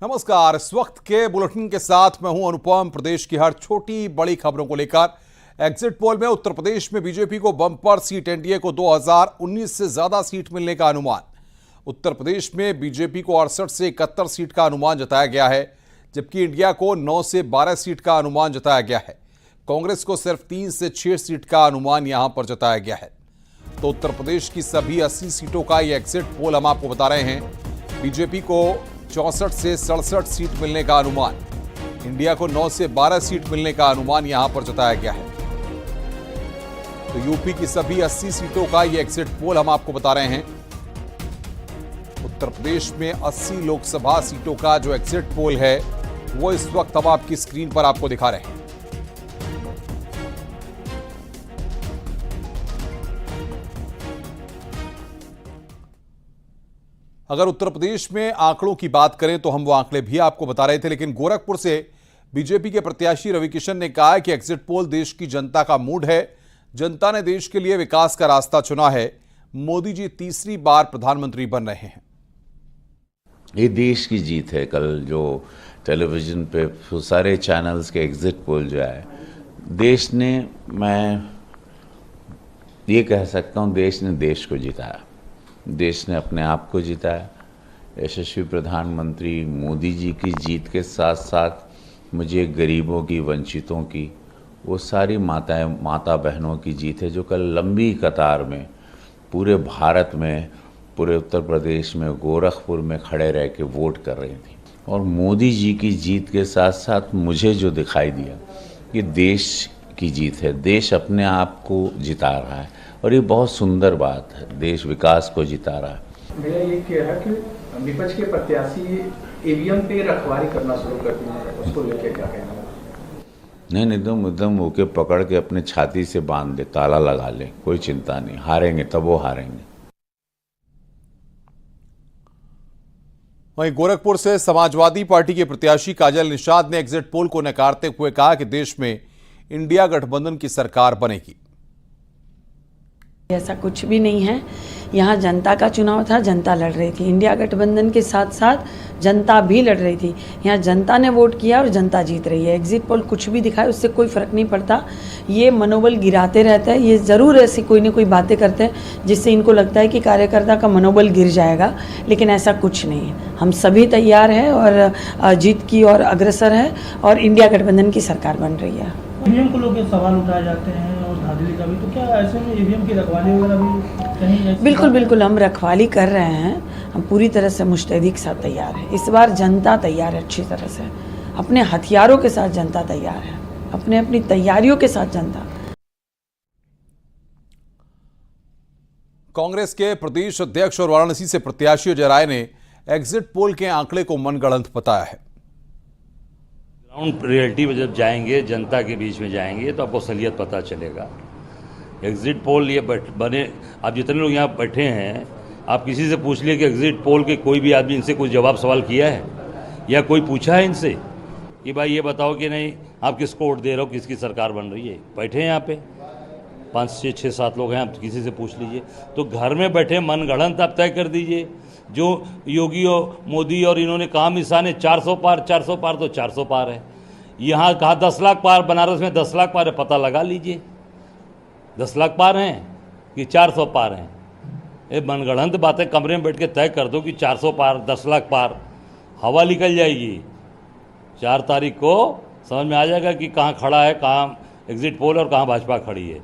नमस्कार। इस वक्त के बुलेटिन के साथ मैं हूं अनुपम। प्रदेश की हर छोटी बड़ी खबरों को लेकर एग्जिट पोल में उत्तर प्रदेश में बीजेपी को बम्पर सीट, एनडीए को 2019 से ज्यादा सीट मिलने का अनुमान। उत्तर प्रदेश में बीजेपी को 68 से 71 सीट का अनुमान जताया गया है, जबकि इंडिया को 9 से 12 सीट का अनुमान जताया गया है। कांग्रेस को सिर्फ 3 से 6 सीट का अनुमान यहां पर जताया गया है। तो उत्तर प्रदेश की सभी 80 सीटों का यह एग्जिट पोल हम आपको बता रहे हैं। बीजेपी को 64 से 67 सीट मिलने का अनुमान, इंडिया को 9 से 12 सीट मिलने का अनुमान यहां पर जताया गया है। तो यूपी की सभी 80 सीटों का यह एग्जिट पोल हम आपको बता रहे हैं। उत्तर प्रदेश में 80 लोकसभा सीटों का जो एग्जिट पोल है वो इस वक्त हम आपकी स्क्रीन पर आपको दिखा रहे हैं। अगर उत्तर प्रदेश में आंकड़ों की बात करें तो हम वो आंकड़े भी आपको बता रहे थे, लेकिन गोरखपुर से बीजेपी के प्रत्याशी रविकिशन ने कहा है कि एग्जिट पोल देश की जनता का मूड है। जनता ने देश के लिए विकास का रास्ता चुना है। मोदी जी तीसरी बार प्रधानमंत्री बन रहे हैं। ये देश की जीत है। कल जो टेलीविजन पे सारे चैनल्स के एग्जिट पोल जो है, देश ने, मैं ये कह सकता हूँ, देश ने देश को जिताया। देश ने अपने आप को जिताया। यशस्वी प्रधानमंत्री मोदी जी की जीत के साथ साथ मुझे गरीबों की, वंचितों की, वो सारी माता बहनों की जीत है जो कल लंबी कतार में पूरे भारत में, पूरे उत्तर प्रदेश में, गोरखपुर में खड़े रह के वोट कर रही थी। और मोदी जी की जीत के साथ साथ मुझे जो दिखाई दिया, ये देश की जीत है। देश अपने आप को जिता रहा है और ये बहुत सुंदर बात है। देश विकास को जिता रहा है। मेरा ये कह रहा कि विपक्ष के प्रत्याशी ईवीएम पे रखवाली करना शुरू कर दिया है, उसको लेकर क्या कहना है? नहीं, एकदम होके पकड़ के अपने छाती से बांध दे, ताला लगा ले, कोई चिंता नहीं। हारेंगे तब वो हारेंगे। वहीं गोरखपुर से समाजवादी पार्टी के प्रत्याशी काजल निषाद ने एग्जिट पोल को नकारते हुए कहा कि देश में इंडिया गठबंधन की सरकार बनेगी। ऐसा कुछ भी नहीं है। यहाँ जनता का चुनाव था, जनता लड़ रही थी। इंडिया गठबंधन के साथ साथ जनता भी लड़ रही थी। यहाँ जनता ने वोट किया और जनता जीत रही है। एग्जिट पोल कुछ भी दिखाए उससे कोई फर्क नहीं पड़ता। ये मनोबल गिराते रहते हैं। ये ज़रूर ऐसी कोई ना कोई बातें करते हैं जिससे इनको लगता है कि कार्यकर्ता का मनोबल गिर जाएगा, लेकिन ऐसा कुछ नहीं है। हम सभी तैयार हैं और जीत की और अग्रसर है और इंडिया गठबंधन की सरकार बन रही है। ईवीएम को लोग सवाल उठाए जाते हैं और धांधली का भी, तो क्या ऐसे में ईवीएम की रखवाली वगैरह भी कहीं? बिल्कुल हम रखवाली कर रहे हैं। हम पूरी तरह से मुस्तैदी के साथ तैयार है। इस बार जनता तैयार है अच्छी तरह से। अपने हथियारों के साथ जनता तैयार है, अपनी तैयारियों के साथ जनता। कांग्रेस के प्रदेश अध्यक्ष और वाराणसी से प्रत्याशी अजय राय ने एग्जिट पोल के आंकड़े को मनगढ़ंत बताया है। ग्राउंड रियलिटी में जब जाएंगे, जनता के बीच में जाएंगे, तो आपको असलियत पता चलेगा। एग्जिट पोल ये बने, आप जितने लोग यहाँ बैठे हैं, आप किसी से पूछ लिए कि एग्जिट पोल के कोई भी आदमी इनसे कुछ जवाब सवाल किया है या कोई पूछा है इनसे कि भाई ये बताओ कि नहीं आप किसको वोट दे रहे हो, किसकी सरकार बन रही है? बैठे हैं यहाँ पे 5, 6, 7 लोग हैं, आप किसी से पूछ लीजिए। तो घर में बैठे मनगढ़ंत आप तय कर दीजिए। जो योगी और मोदी और इन्होंने काम निशाने 400 पार तो 400 पार है। यहाँ कहा 10 लाख पार, बनारस में 10 लाख पार है, पता लगा लीजिए 10 लाख पार हैं कि 400 पार हैं। ये मनगढ़ंत बातें कमरे में बैठ के तय कर दो कि 400 पार, 10 लाख पार, हवा निकल जाएगी। 4 तारीख को समझ में आ जाएगा कि कहाँ खड़ा है, कहाँ एग्जिट पोल और कहाँ भाजपा खड़ी है।